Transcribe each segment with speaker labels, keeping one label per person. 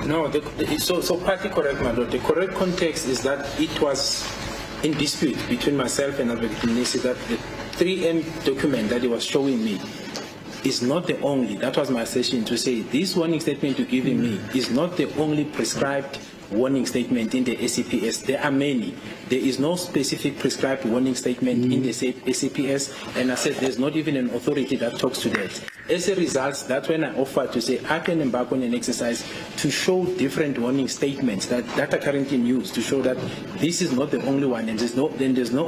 Speaker 1: No, so partly correct, my lord. The correct context is that it was in dispute between myself and Advocate Mnisi that the 3M document that he was showing me is not the only. That was my assertion, to say this warning statement you're giving me is not the only prescribed warning statement in the SEPS. There are many. There is no specific prescribed warning statement in the SEPS, and I said there's not even an authority that talks to that. As a result, that's when I offered to say I can embark on an exercise to show different warning statements that are currently in use, to show that this is not the only one, and there's no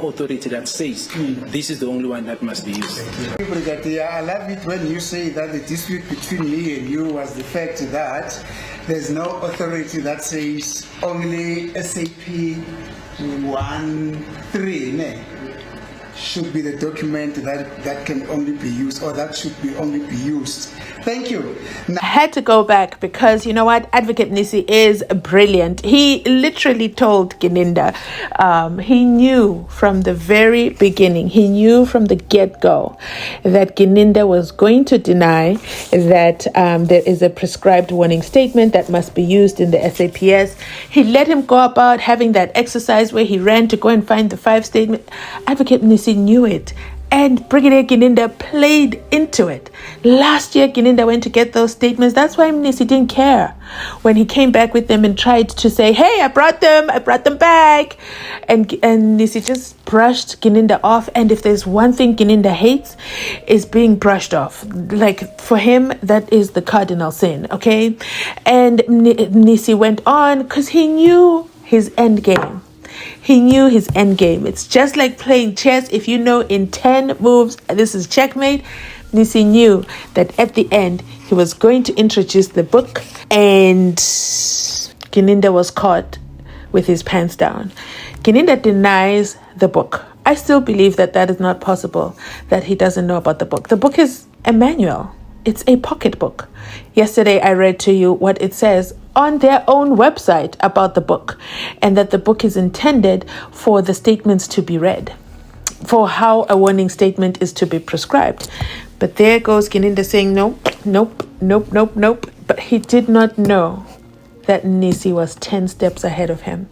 Speaker 1: authority that says this is the only one that must be used.
Speaker 2: I love it when you say that the dispute between me and you was the fact that there's no authority that says only SAP 1.3 should be the document that can only be used, or that should be only be used. Thank you.
Speaker 3: I had to go back because, you know what, Advocate Mnisi is brilliant. He literally told Gininda, he knew from the very beginning, he knew from the get-go that Gininda was going to deny that there is a prescribed warning statement that must be used in the SAPS. He let him go about having that exercise where he ran to go and find the 5 statement. Advocate Mnisi knew it. And Brigadier Gininda played into it. Last year, Gininda went to get those statements. That's why Mnisi didn't care when he came back with them and tried to say, hey, I brought them back. And Mnisi just brushed Gininda off. And if there's one thing Gininda hates, is being brushed off. Like, for him, that is the cardinal sin, okay? And Mnisi went on because he knew his end game. He knew his end game. It's just like playing chess. If you know in 10 moves, this is checkmate. Mnisi knew that at the end, he was going to introduce the book, and Gininda was caught with his pants down. Gininda denies the book. I still believe that is not possible, that he doesn't know about the book. The book is a manual. It's a pocket book. Yesterday, I read to you what it says on their own website about the book, and that the book is intended for the statements to be read, for how a warning statement is to be prescribed. But there goes Gininda saying nope. But he did not know that Mnisi was 10 steps ahead of him.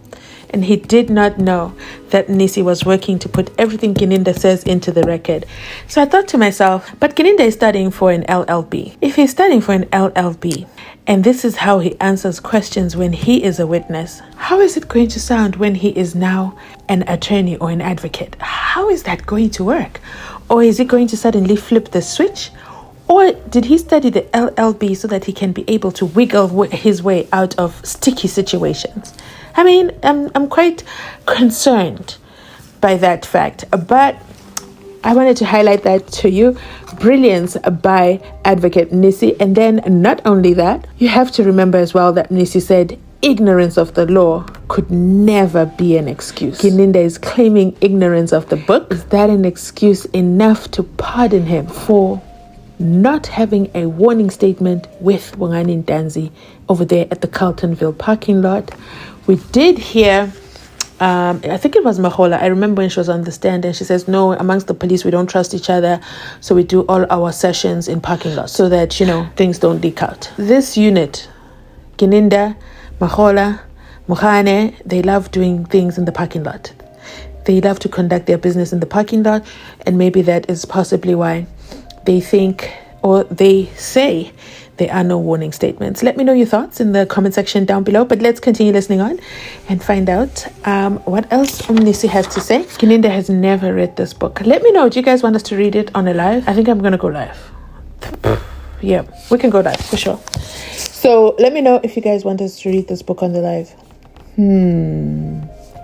Speaker 3: And he did not know that Mnisi was working to put everything Gininda says into the record. So I thought to myself, but Gininda is studying for an LLB. If he's studying for an LLB, and this is how he answers questions when he is a witness, how is it going to sound when he is now an attorney or an advocate? How is that going to work? Or is he going to suddenly flip the switch? Or did he study the LLB so that he can be able to wiggle his way out of sticky situations? I mean, I'm quite concerned by that fact, but I wanted to highlight that to you. Brilliance by Advocate Mnisi. And then not only that, you have to remember as well that Mnisi said ignorance of the law could never be an excuse. Gininda is claiming ignorance of the book. Is that an excuse enough to pardon him for not having a warning statement with Wangani Ntanzi over there at the Carltonville parking lot? We did hear, I think it was Mahola. I remember when she was on the stand and she says, no, amongst the police, we don't trust each other. So we do all our sessions in parking lots so that, things don't leak out. This unit, Gininda, Mahola, Mohane, they love doing things in the parking lot. They love to conduct their business in the parking lot. And maybe that is possibly why they think, or they say, there are no warning statements. Let me know your thoughts in the comment section down below. But let's continue listening on and find out what else Mnisi has to say. Gininda has never read this book. Let me know. Do you guys want us to read it on a live? I think I'm going to go live. Yeah, we can go live for sure. So let me know if you guys want us to read this book on the live.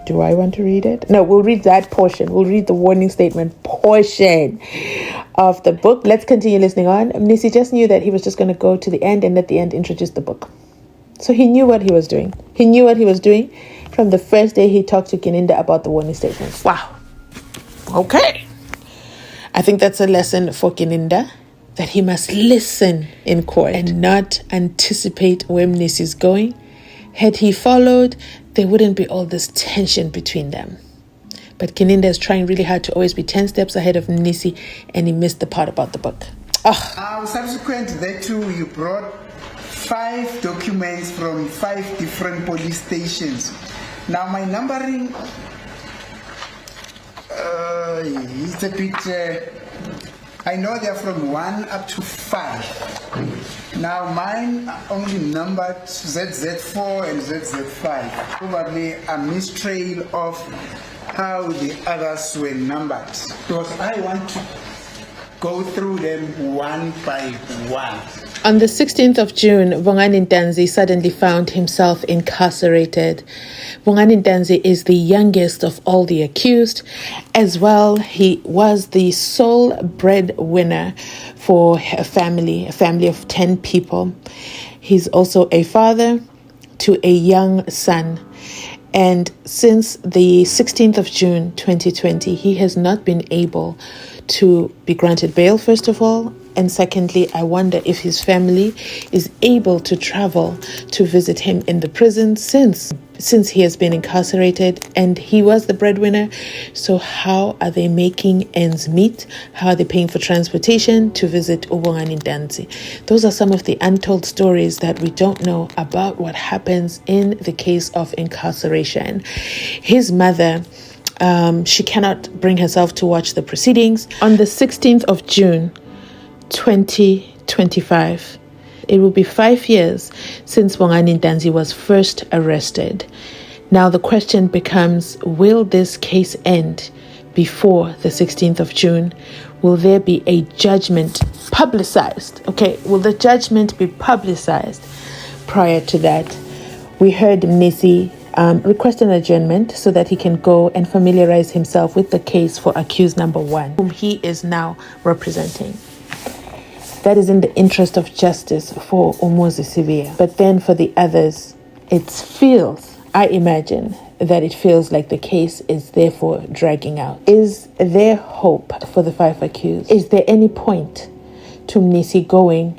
Speaker 3: Do I want to read it? No, we'll read that portion. We'll read the warning statement portion of the book. Let's continue listening on. Mnisi just knew that he was just going to go to the end and at the end introduce the book. So he knew what he was doing. He knew what he was doing from the first day he talked to Gininda about the warning statements. Wow. Okay. I think that's a lesson for Gininda, that he must listen in court and not anticipate where Mnisi is going. Had he followed, there wouldn't be all this tension between them. But Gininda is trying really hard to always be 10 steps ahead of Mnisi, and he missed the part about the book.
Speaker 2: Subsequent thereto, you brought 5 documents from 5 different police stations. Now my numbering, it's a bit, I know they're from 1 up to 5. Now mine only numbered ZZ4 and ZZ5. Probably a mistrail of how the others were numbered. Because I want to go through them one by one.
Speaker 3: On the 16th of June, Bongani Ntanzi suddenly found himself incarcerated. Bongani Ntanzi is the youngest of all the accused. As well, he was the sole breadwinner for a family of 10 people. He's also a father to a young son. And since the 16th of June 2020, he has not been able to be granted bail, first of all. And secondly, I wonder if his family is able to travel to visit him in the prison since he has been incarcerated and he was the breadwinner. So how are they making ends meet? How are they paying for transportation to visit Bongani Ntanzi? Those are some of the untold stories that we don't know about what happens in the case of incarceration. His mother, she cannot bring herself to watch the proceedings. On the 16th of June, 2025. It will be 5 years since Bongani Ntanzi was first arrested. Now the question becomes, will this case end before the 16th of June? Will there be a judgment publicized? Okay, will the judgment be publicized prior to that? We heard Mnisi request an adjournment so that he can go and familiarize himself with the case for accused number 1, whom he is now representing. That is in the interest of justice for Umuzi Sivia. But then for the others, I imagine that it feels like the case is therefore dragging out. Is there hope for the 5 accused? Is there any point to Mnisi going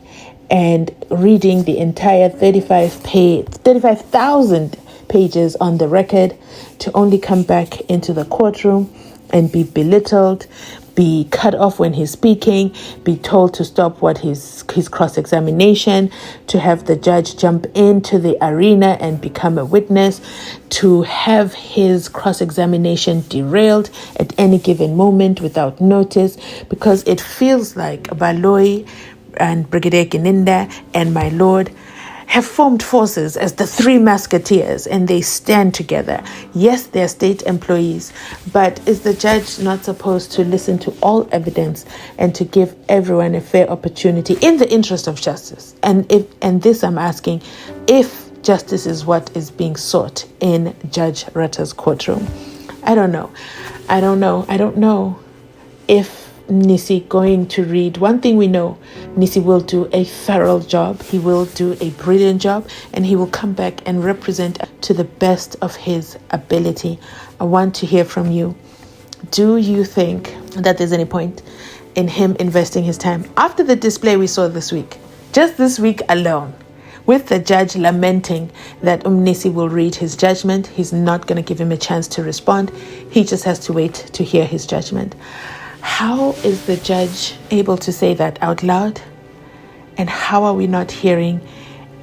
Speaker 3: and reading the entire 35,000 pages on the record to only come back into the courtroom and be belittled, be cut off when he's speaking, be told to stop his cross-examination, to have the judge jump into the arena and become a witness, to have his cross-examination derailed at any given moment without notice, because it feels like Baloyi and Brigadier Gininda and my lord have formed forces as the 3 musketeers and they stand together. Yes, they're state employees, but is the judge not supposed to listen to all evidence and to give everyone a fair opportunity in the interest of justice? And this I'm asking, if justice is what is being sought in Judge Rutta's courtroom. I don't know if Mnisi going to read. One thing we know, Mnisi will do a thorough job, he will do a brilliant job, and he will come back and represent to the best of his ability. I want to hear from you. Do you think that there's any point in him investing his time after the display we saw this week, just this week alone, with the judge lamenting that Mnisi will read his judgment? He's not going to give him a chance to respond. He just has to wait to hear his judgment. How is the judge able to say that out loud? And how are we not hearing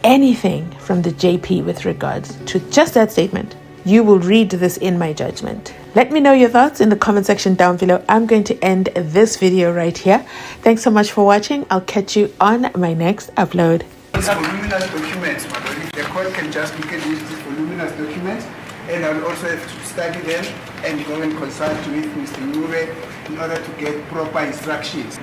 Speaker 3: anything from the JP with regards to just that statement? You will read this in my judgment. Let me know your thoughts in the comment section down below. I'm going to end this video right here. Thanks so much for watching. I'll catch you on my next upload.
Speaker 2: These voluminous documents, the court can just look at these voluminous documents, and I'll also have to study them and go and consult with Mr. Nure in order to get proper instructions.